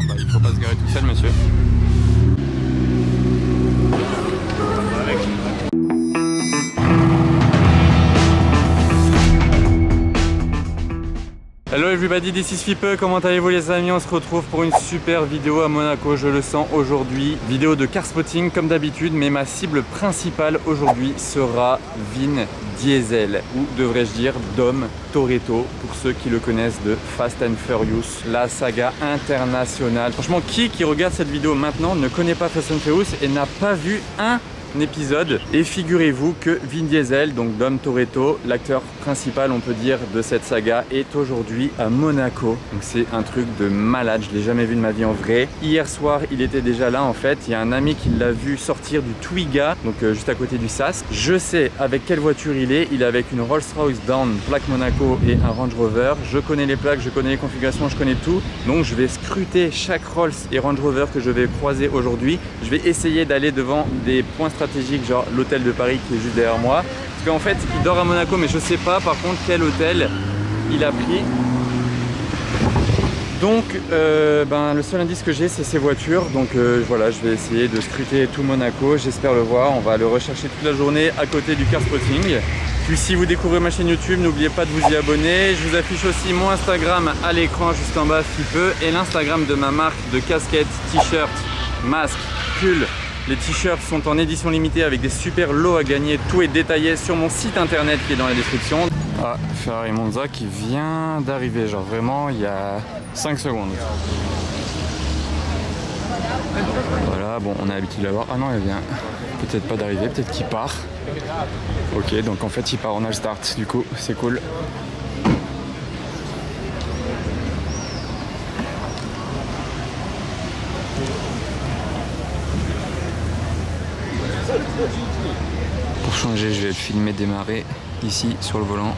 bah, il faut pas se garer tout seul, monsieur. Hello everybody, this is Fipe, comment allez-vous les amis? On se retrouve pour une super vidéo à Monaco, je le sens aujourd'hui. Vidéo de car spotting comme d'habitude, mais ma cible principale aujourd'hui sera Vin Diesel, ou devrais-je dire Dom Toretto, pour ceux qui le connaissent de Fast and Furious, la saga internationale. Franchement, qui regarde cette vidéo maintenant ne connaît pas Fast and Furious et n'a pas vu un épisode? Et figurez-vous que Vin Diesel, donc Dom Toretto, l'acteur principal on peut dire de cette saga, est aujourd'hui à Monaco. Donc c'est un truc de malade, je l'ai jamais vu de ma vie en vrai. Hier soir il était déjà là en fait, il y a un ami qui l'a vu sortir du Twiga, donc juste à côté du SAS. Je sais avec quelle voiture il est avec une Rolls-Royce Dawn, plaque Monaco et un Range Rover. Je connais les plaques, je connais les configurations, je connais tout. Donc je vais scruter chaque Rolls et Range Rover que je vais croiser aujourd'hui. Je vais essayer d'aller devant des points stratégiques genre l'hôtel de Paris qui est juste derrière moi, parce qu'en fait il dort à Monaco mais je sais pas par contre quel hôtel il a pris. Donc le seul indice que j'ai c'est ces voitures, donc voilà, je vais essayer de scruter tout Monaco, j'espère le voir. On va le rechercher toute la journée à côté du car spotting. Puis si vous découvrez ma chaîne YouTube, n'oubliez pas de vous y abonner. Je vous affiche aussi mon Instagram à l'écran juste en bas, Fipe, et l'Instagram de ma marque de casquettes, t-shirts, masques, pulls. Les t-shirts sont en édition limitée avec des super lots à gagner. Tout est détaillé sur mon site internet qui est dans la description. Ah, Ferrari Monza qui vient d'arriver, genre vraiment il y a 5 secondes. Voilà, bon, on a l'habitude de l'avoir. Ah non, elle vient peut-être pas d'arriver, peut-être qu'il part. Ok, donc en fait il part en all start, du coup c'est cool. Pour changer, je vais le filmer démarrer ici sur le volant.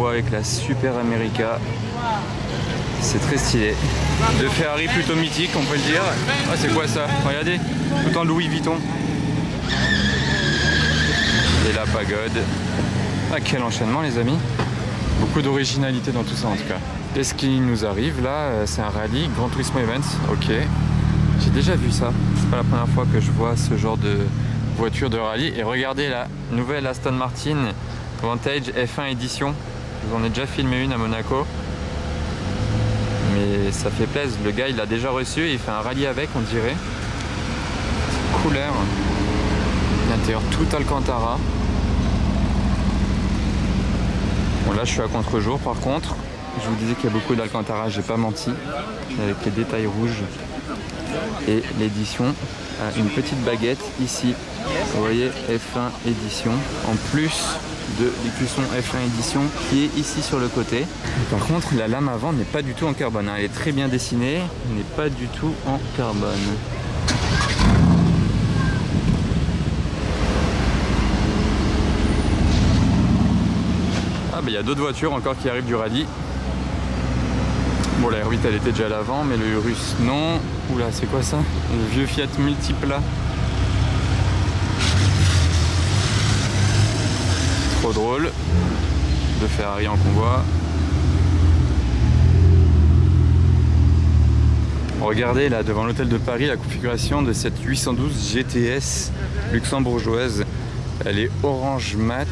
Avec la Super America, c'est très stylé. De Ferrari plutôt mythique, on peut le dire. Ah, c'est quoi ça? Regardez, tout en Louis Vuitton. Et la pagode. Ah, quel enchaînement les amis. Beaucoup d'originalité dans tout ça en tout cas. Qu'est-ce qui nous arrive là? C'est un rallye Gran Turismo Events. Ok, j'ai déjà vu ça. C'est pas la première fois que je vois ce genre de voiture de rallye. Et regardez la nouvelle Aston Martin Vantage F1 édition. J'en ai déjà filmé une à Monaco, mais ça fait plaisir. Le gars il l'a déjà reçu et il fait un rallye avec, on dirait. Couleur, l'intérieur tout Alcantara. Bon là je suis à contre-jour par contre. Je vous disais qu'il y a beaucoup d'Alcantara, j'ai pas menti, avec les détails rouges. Et l'édition a une petite baguette ici. Vous voyez, F1 édition. En plus de l'écusson F1 édition qui est ici sur le côté. Par contre, la lame avant n'est pas du tout en carbone. Elle est très bien dessinée, mais n'est pas du tout en carbone. Ah, bah il y a d'autres voitures encore qui arrivent du rallye. Bon, la R8 elle était déjà à l'avant, mais le Urus non. Oula, c'est quoi ça? Le vieux Fiat Multipla. Trop drôle. De Ferrari en convoi. Regardez là devant l'hôtel de Paris la configuration de cette 812 GTS luxembourgeoise. Elle est orange mat,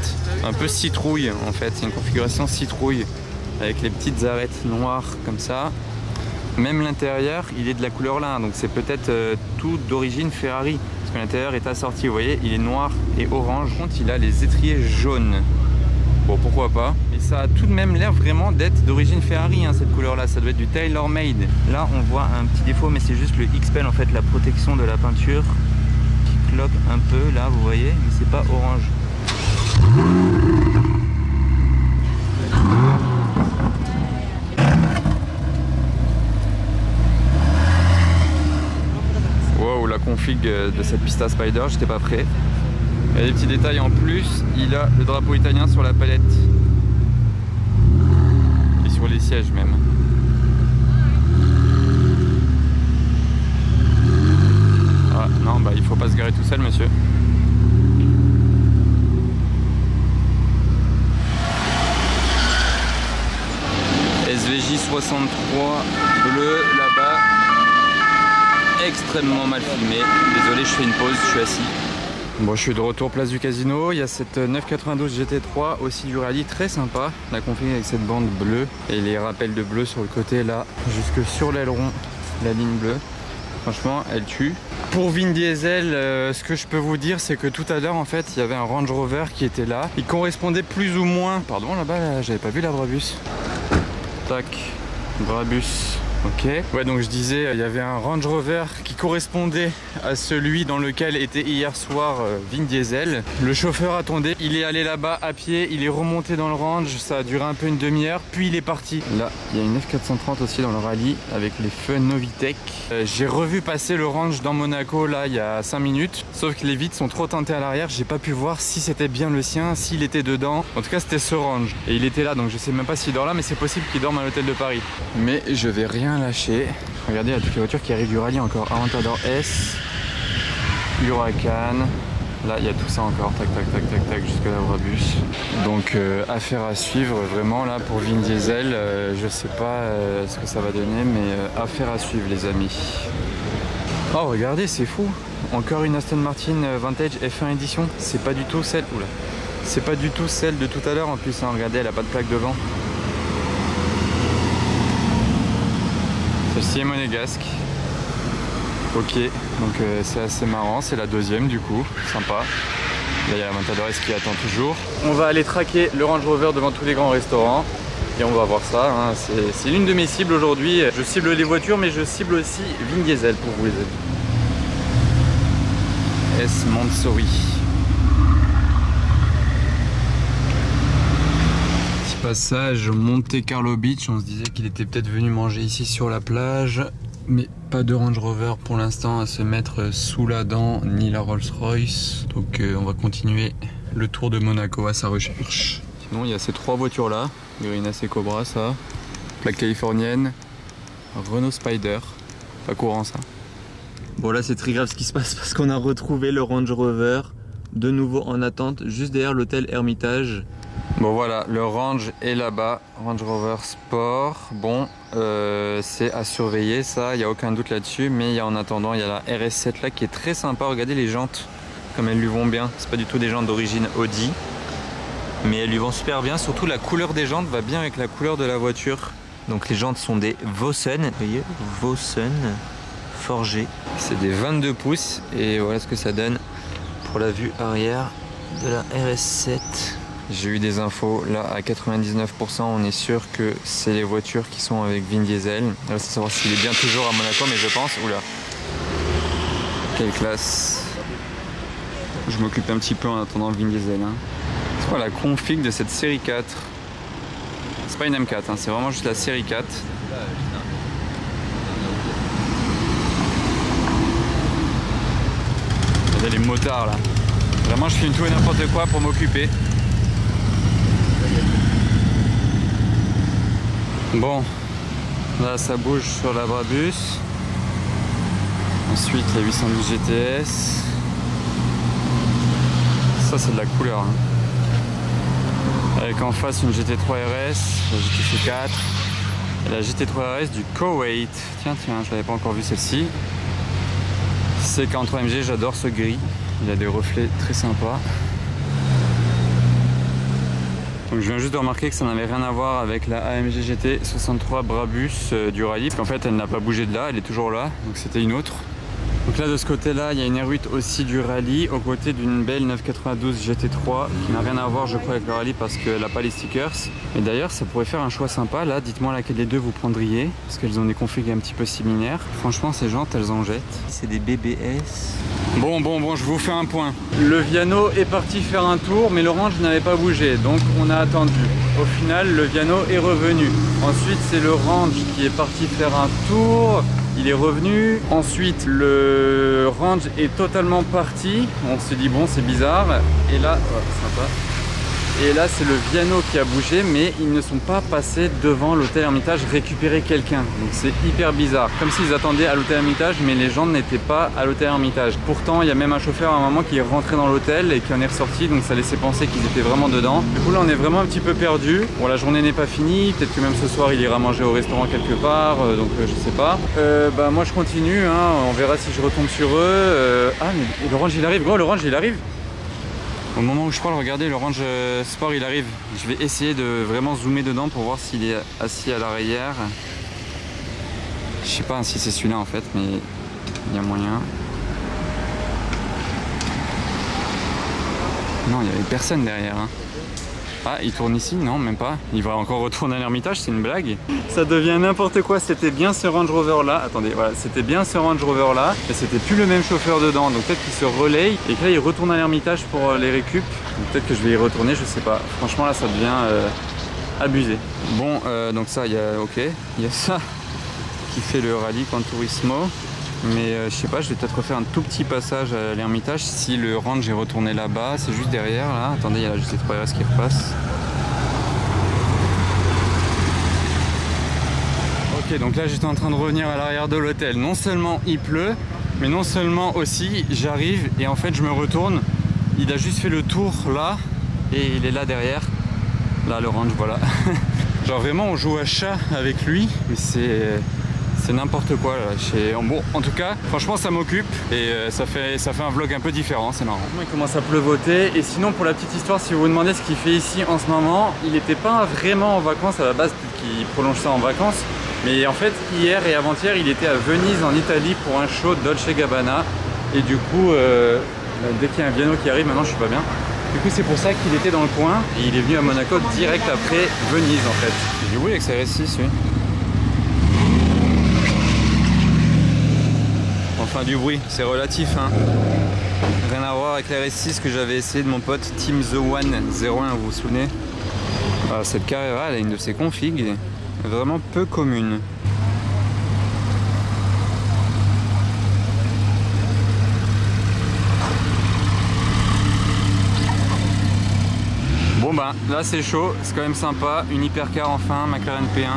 un peu citrouille en fait. C'est une configuration citrouille avec les petites arêtes noires comme ça. Même l'intérieur il est de la couleur là, donc c'est peut-être tout d'origine Ferrari. Parce que l'intérieur est assorti, vous voyez, il est noir et orange. Par contre il a les étriers jaunes. Bon, pourquoi pas. Mais ça a tout de même l'air vraiment d'être d'origine Ferrari, hein, cette couleur-là. Ça doit être du tailor-made. Là, on voit un petit défaut, mais c'est juste le X-Pen, en fait, la protection de la peinture. clope un peu là, vous voyez, mais c'est pas orange. Wow, la config de cette pista Spider, j'étais pas prêt. Il y a des petits détails en plus, il a le drapeau italien sur la palette. Et sur les sièges même. Ah non, bah il faut pas se garer tout seul, monsieur. SVJ 63 bleu là-bas. Extrêmement mal filmé. Désolé, je fais une pause, je suis assis. Bon, je suis de retour place du Casino. Il y a cette 992 GT3 aussi du rallye, très sympa. La config avec cette bande bleue et les rappels de bleu sur le côté là, jusque sur l'aileron, la ligne bleue. Franchement, elle tue. Pour Vin Diesel, ce que je peux vous dire, c'est que tout à l'heure, en fait, il y avait un Range Rover qui était là. Il correspondait plus ou moins... Pardon, là-bas, là, j'avais pas vu la Brabus. Tac, Brabus. Ok. Ouais, donc je disais, il y avait un Range Rover qui correspondait à celui dans lequel était hier soir Vin Diesel. Le chauffeur attendait, il est allé là-bas à pied, il est remonté dans le range, ça a duré un peu une demi-heure, puis il est parti. Là, il y a une F430 aussi dans le rallye avec les feux Novitec. J'ai revu passer le range dans Monaco là il y a 5 minutes, sauf que les vitres sont trop teintées à l'arrière, j'ai pas pu voir si c'était bien le sien, s'il était dedans. En tout cas, c'était ce range. Et il était là, donc je sais même pas s'il dort là, mais c'est possible qu'il dorme à l'hôtel de Paris. Mais je vais rien lâcher. Regardez, il y a toutes les voitures qui arrivent du rallye encore. Aventador S, Huracan. Là, il y a tout ça encore. Tac, tac, tac, tac, tac, jusque la Brabus. Donc, affaire à suivre vraiment là pour Vin Diesel. Je sais pas ce que ça va donner, mais affaire à suivre, les amis. Oh, regardez, c'est fou. Encore une Aston Martin Vantage F1 édition. C'est pas du tout celle. Oula. C'est pas du tout celle de tout à l'heure en plus. Hein. Regardez, elle a pas de plaque devant. Celle-ci est monégasque. Ok, donc c'est assez marrant, c'est la deuxième du coup, sympa. Là il y a la Aventador S qui attend toujours. On va aller traquer le Range Rover devant tous les grands restaurants et on va voir ça. Hein. C'est l'une de mes cibles aujourd'hui. Je cible les voitures mais je cible aussi Vin Diesel pour vous les amis. S Mansory. Passage Monte Carlo Beach, on se disait qu'il était peut-être venu manger ici sur la plage, mais pas de Range Rover pour l'instant à se mettre sous la dent, ni la Rolls Royce, donc on va continuer le tour de Monaco à sa recherche. Sinon il y a ces trois voitures là, une AC Cobra ça, plaque californienne, Renault Spider, pas courant ça. Bon là c'est très grave ce qui se passe parce qu'on a retrouvé le Range Rover de nouveau en attente juste derrière l'hôtel Hermitage. Bon voilà, le range est là-bas, Range Rover Sport. Bon, c'est à surveiller ça, il n'y a aucun doute là-dessus. Mais en attendant, il y a la RS7 là qui est très sympa. Regardez les jantes, comme elles lui vont bien. C'est pas du tout des jantes d'origine Audi, mais elles lui vont super bien. Surtout la couleur des jantes va bien avec la couleur de la voiture. Donc les jantes sont des Vossen, vous voyez, Vossen forgées. C'est des 22 pouces et voilà ce que ça donne pour la vue arrière de la RS7. J'ai eu des infos, là à 99% on est sûr que c'est les voitures qui sont avec Vin Diesel. Là c'est savoir s'il est bien toujours à Monaco, mais je pense, oula, quelle classe. Je m'occupe un petit peu en attendant Vin Diesel. Hein. C'est quoi la config de cette série 4? C'est pas une M4, hein, c'est vraiment juste la série 4. Regardez les motards là. Vraiment je filme tout et n'importe quoi pour m'occuper. Bon, là ça bouge sur la Brabus. Ensuite la 812 GTS. Ça c'est de la couleur. Hein. Avec en face une GT3 RS, la GT4 et la GT3 RS du Koweït. Tiens, je l'avais pas encore vu celle-ci. C43 MG, j'adore ce gris. Il a des reflets très sympas. Donc je viens juste de remarquer que ça n'avait rien à voir avec la AMG GT 63 Brabus du rallye. En fait elle n'a pas bougé de là, elle est toujours là, donc c'était une autre. Donc là de ce côté là il y a une R8 aussi du rallye aux côtés d'une belle 992 GT3 qui n'a rien à voir je crois avec le rallye parce qu'elle n'a pas les stickers. Et d'ailleurs ça pourrait faire un choix sympa là, dites-moi laquelle des deux vous prendriez parce qu'elles ont des configs un petit peu similaires. Franchement ces jantes elles en jettent. C'est des BBS. Bon, je vous fais un point. Le Viano est parti faire un tour, mais le range n'avait pas bougé, donc on a attendu. Au final, le Viano est revenu. Ensuite, c'est le range qui est parti faire un tour. Il est revenu. Ensuite, le range est totalement parti. On se dit bon, c'est bizarre. Et là, oh, sympa. Et là, c'est le Viano qui a bougé, mais ils ne sont pas passés devant l'hôtel Hermitage récupérer quelqu'un. Donc c'est hyper bizarre. Comme s'ils attendaient à l'hôtel Hermitage, mais les gens n'étaient pas à l'hôtel Hermitage. Pourtant, il y a même un chauffeur à un moment qui est rentré dans l'hôtel et qui en est ressorti, donc ça laissait penser qu'ils étaient vraiment dedans. Du coup, là, on est vraiment un petit peu perdu. Bon, la journée n'est pas finie. Peut-être que même ce soir, il ira manger au restaurant quelque part. Donc je sais pas. Bah moi, je continue. Hein. On verra si je retombe sur eux. Ah, mais l'Orange, il arrive. Gros, l'Orange, il arrive. Au moment où je parle, regardez, le Range Sport il arrive. Je vais essayer de vraiment zoomer dedans pour voir s'il est assis à l'arrière. Je sais pas si c'est celui-là en fait, mais il y a moyen. Non, il n'y avait personne derrière. Hein. Ah, il tourne ici? Non, même pas. Il va encore retourner à l'Hermitage, c'est une blague. Ça devient n'importe quoi. C'était bien ce Range Rover là. Attendez, voilà, c'était bien ce Range Rover là. Mais c'était plus le même chauffeur dedans. Donc peut-être qu'il se relaye et que là il retourne à l'Hermitage pour les récup. Peut-être que je vais y retourner, je sais pas. Franchement là ça devient abusé. Bon, donc ça, il y a, ok, il y a ça qui fait le rallye Gran Turismo. Mais je sais pas, je vais peut-être refaire un tout petit passage à l'Hermitage si le range est retourné là-bas. C'est juste derrière là. Attendez, il y a la GT3 RS qui repasse. Ok, donc là j'étais en train de revenir à l'arrière de l'hôtel. Non seulement il pleut, mais non seulement aussi j'arrive et en fait je me retourne. Il a juste fait le tour là et il est là derrière. Là le range, voilà. Genre vraiment on joue à chat avec lui, mais c'est n'importe quoi là. Bon, en tout cas, franchement ça m'occupe et ça fait un vlog un peu différent, c'est marrant. Il commence à pleuvoter et sinon pour la petite histoire, si vous vous demandez ce qu'il fait ici en ce moment, il n'était pas vraiment en vacances à la base, peut-être qu'il prolonge ça en vacances. Mais en fait, hier et avant-hier, il était à Venise en Italie pour un show Dolce & Gabbana. Et du coup, dès qu'il y a un Viano qui arrive, maintenant je suis pas bien. Du coup, c'est pour ça qu'il était dans le coin et il est venu à Monaco direct après Venise en fait. Du bruit avec sa RS6, oui. Enfin du bruit, c'est relatif hein. Rien à voir avec la RS6 que j'avais essayé de mon pote Team The One 01, vous vous souvenez? Cette Carrera, elle a une de ses configs vraiment peu commune. Bon bah là c'est chaud, c'est quand même sympa, une hypercar enfin, McLaren P1.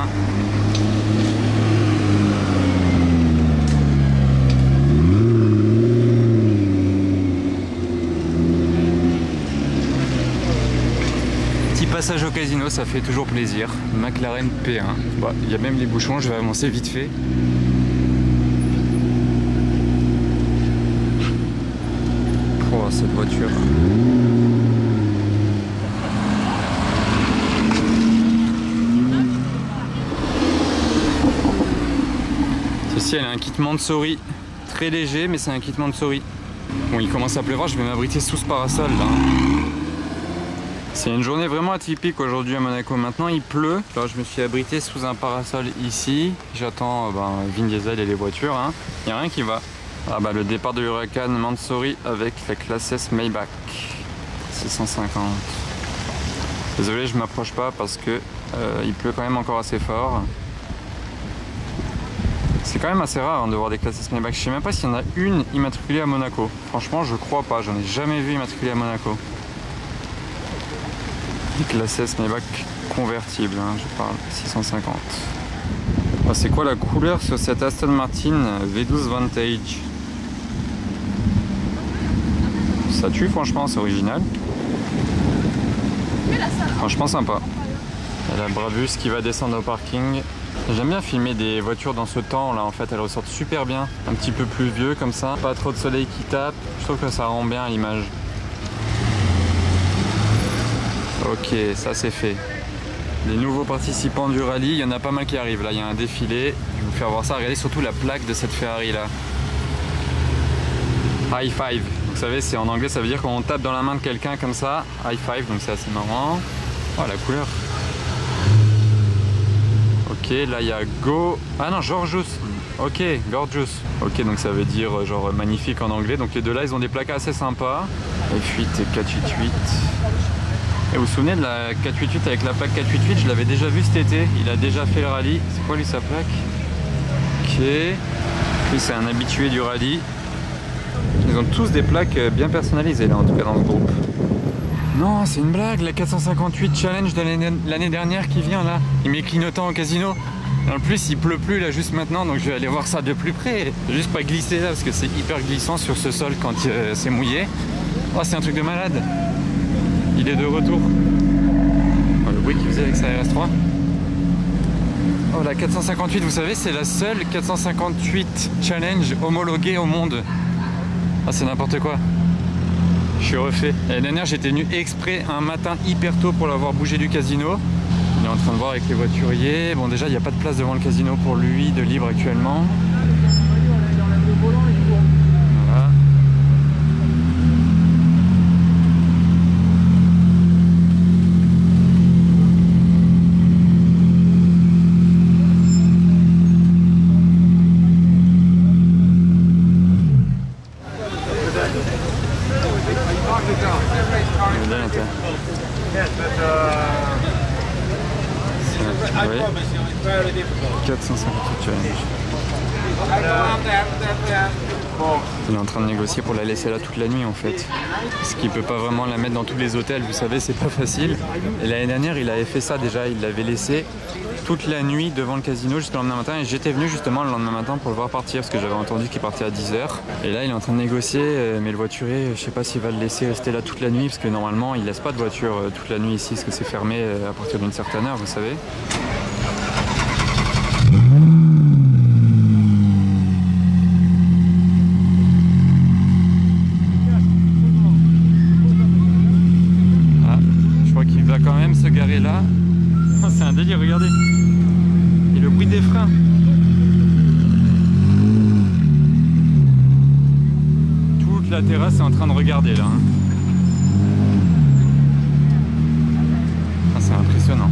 Passage au casino, ça fait toujours plaisir. McLaren P1. Bah, il y a même les bouchons, je vais avancer vite fait. Oh, cette voiture. Celle-ci, elle a un kit Mansory. Très léger, mais c'est un kit Mansory. Bon, il commence à pleuvoir, je vais m'abriter sous ce parasol là. C'est une journée vraiment atypique aujourd'hui à Monaco. Maintenant il pleut. Alors, je me suis abrité sous un parasol ici. J'attends Vin Diesel et les voitures. Hein. Il n'y a rien qui va. Ah bah le départ de Huracan Mansory avec la classe S Maybach 650. Désolé, je m'approche pas parce que il pleut quand même encore assez fort. C'est quand même assez rare hein, de voir des classes S Maybach. Je sais même pas s'il y en a une immatriculée à Monaco. Franchement, je crois pas. J'en ai jamais vu immatriculée à Monaco. Classe S Maybach convertible, hein, je parle, 650. Ah, c'est quoi la couleur sur cette Aston Martin V12 Vantage? Ça tue franchement, c'est original. Franchement sympa. Et la Brabus qui va descendre au parking. J'aime bien filmer des voitures dans ce temps là, en fait elles ressortent super bien. Un petit peu plus vieux comme ça, pas trop de soleil qui tape. Je trouve que ça rend bien à l'image. Ok, ça c'est fait. Les nouveaux participants du rallye, il y en a pas mal qui arrivent. Là, il y a un défilé. Je vais vous faire voir ça. Regardez surtout la plaque de cette Ferrari là. High five. Vous savez, c'est en anglais, ça veut dire quand on tape dans la main de quelqu'un comme ça. High five, donc c'est assez marrant. Oh, la couleur. Ok, là il y a Go. Ah non, Georgios. Ok, gorgeous. Ok, donc ça veut dire genre magnifique en anglais. Donc les deux là, ils ont des plaques assez sympas. F8 et 488. Et vous vous souvenez de la 488 avec la plaque 488? Je l'avais déjà vu cet été. Il a déjà fait le rallye. C'est quoi lui sa plaque? Ok. Lui c'est un habitué du rallye. Ils ont tous des plaques bien personnalisées là en tout cas dans ce groupe. Non, c'est une blague, la 458 Challenge de l'année dernière qui vient là. Il met clignotant au casino. En plus, il pleut plus là juste maintenant, donc je vais aller voir ça de plus près. Juste pas glisser là parce que c'est hyper glissant sur ce sol quand c'est mouillé. Oh, c'est un truc de malade. Il est de retour. Oh, le bruit qu'il faisait avec sa RS3. Oh, la 458, vous savez, c'est la seule 458 Challenge homologuée au monde. Ah, c'est n'importe quoi. Je suis refait. L'année dernière, j'étais venu exprès un matin hyper tôt pour l'avoir bougé du casino. Il est en train de voir avec les voituriers. Bon, déjà, il n'y a pas de place devant le casino pour lui de libre actuellement. Voilà. Oui. 458 challenge. Il est en train de négocier pour la laisser là toute la nuit en fait. Parce qu'il peut pas vraiment la mettre dans tous les hôtels, vous savez, c'est pas facile. Et l'année dernière, il avait fait ça déjà, il l'avait laissé toute la nuit devant le casino jusqu'au lendemain matin. Et j'étais venu justement le lendemain matin pour le voir partir parce que j'avais entendu qu'il partait à 10 h. Et là, il est en train de négocier, mais le voiturier, je sais pas s'il va le laisser rester là toute la nuit parce que normalement, il laisse pas de voiture toute la nuit ici parce que c'est fermé à partir d'une certaine heure, vous savez. Quand même se garer là. Oh, c'est un délire, regardez. Et le bruit des freins. Toute la terrasse est en train de regarder là. Ah, c'est impressionnant.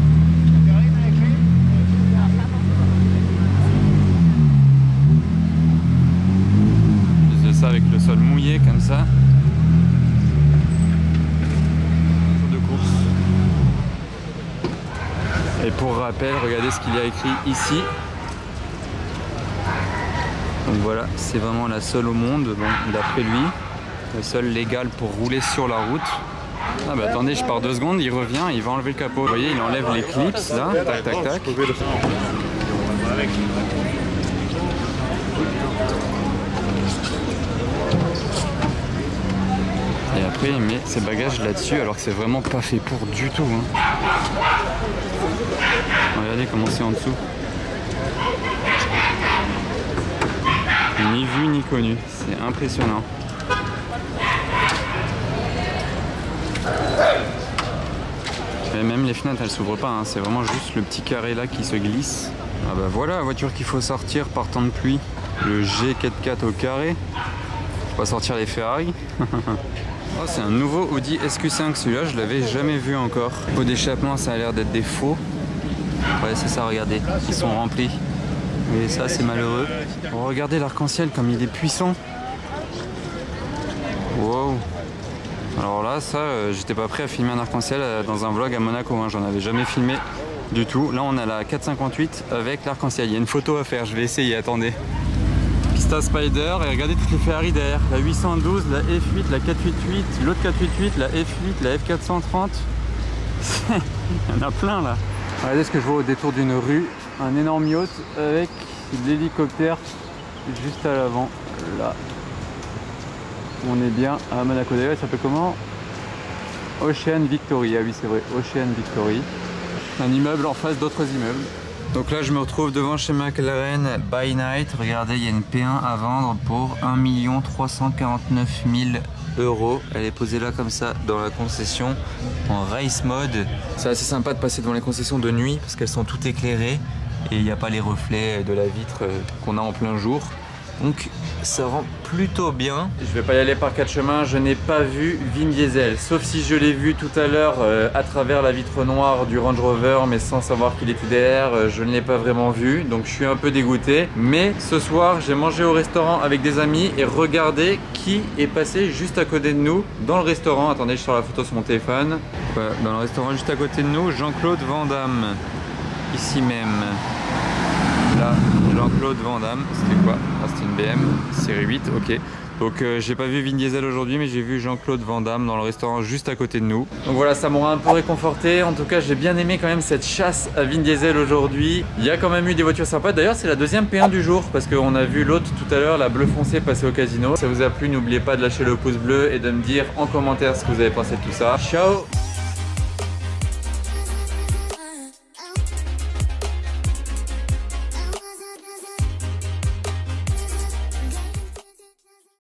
Je fais ça avec le sol mouillé comme ça. Et pour rappel, regardez ce qu'il y a écrit ici. Donc voilà, c'est vraiment la seule au monde, bon, d'après lui, la seule légale pour rouler sur la route. Ah bah attendez, je pars 2 secondes, il revient, il va enlever le capot. Vous voyez, il enlève les clips là, tac tac tac. Et après il met ses bagages là-dessus alors que c'est vraiment pas fait pour du tout. Hein. Regardez comment c'est en dessous. Ni vu ni connu, c'est impressionnant. Et même les fenêtres elles s'ouvrent pas, hein. C'est vraiment juste le petit carré là qui se glisse. Ah bah voilà la voiture qu'il faut sortir par temps de pluie. Le G44 au carré. Faut pas sortir les Ferrari. Oh, c'est un nouveau Audi SQ5, celui-là je l'avais jamais vu encore. Pot d'échappement ça a l'air d'être des faux. Ouais c'est ça, regardez, ils sont remplis. Et ça c'est malheureux. Oh, regardez l'arc-en-ciel comme il est puissant. Wow. Alors là ça j'étais pas prêt à filmer un arc-en-ciel dans un vlog à Monaco, hein. J'en avais jamais filmé du tout. Là on a la 458 avec l'arc-en-ciel. Il y a une photo à faire, je vais essayer, attendez. Pista Spider et regardez toutes les Ferrari derrière. La 812, la F8, la 488, l'autre 488, la F8, la F430. Il y en a plein là. Regardez ce que je vois au détour d'une rue. Un énorme yacht avec l'hélicoptère juste à l'avant. Là. On est bien à Monaco. D'ailleurs, il s'appelle comment? Ocean Victory. Ah oui, c'est vrai, Ocean Victory. Un immeuble en face d'autres immeubles. Donc là, je me retrouve devant chez McLaren by night. Regardez, il y a une P1 à vendre pour 1 349 000 €. Elle est posée là comme ça dans la concession en race mode. C'est assez sympa de passer devant les concessions de nuit parce qu'elles sont toutes éclairées et il n'y a pas les reflets de la vitre qu'on a en plein jour. Donc ça rend plutôt bien. Je vais pas y aller par quatre chemins, je n'ai pas vu Vin Diesel, sauf si je l'ai vu tout à l'heure à travers la vitre noire du Range Rover, mais sans savoir qu'il était derrière, je ne l'ai pas vraiment vu, donc je suis un peu dégoûté. Mais ce soir, j'ai mangé au restaurant avec des amis et regardez qui est passé juste à côté de nous dans le restaurant. Attendez, je sors la photo sur mon téléphone. Voilà, dans le restaurant juste à côté de nous, Jean-Claude Van Damme, ici même. Là, Jean-Claude Van Damme, c'était quoi? Ah, c'était une BM, série 8, ok. Donc j'ai pas vu Vin Diesel aujourd'hui, mais j'ai vu Jean-Claude Van Damme dans le restaurant juste à côté de nous. Donc voilà, ça m'aura un peu réconforté. En tout cas, j'ai bien aimé quand même cette chasse à Vin Diesel aujourd'hui. Il y a quand même eu des voitures sympas. D'ailleurs, c'est la deuxième P1 du jour, parce qu'on a vu l'autre tout à l'heure, la bleu foncé, passer au casino. Si ça vous a plu, n'oubliez pas de lâcher le pouce bleu et de me dire en commentaire ce que vous avez pensé de tout ça. Ciao!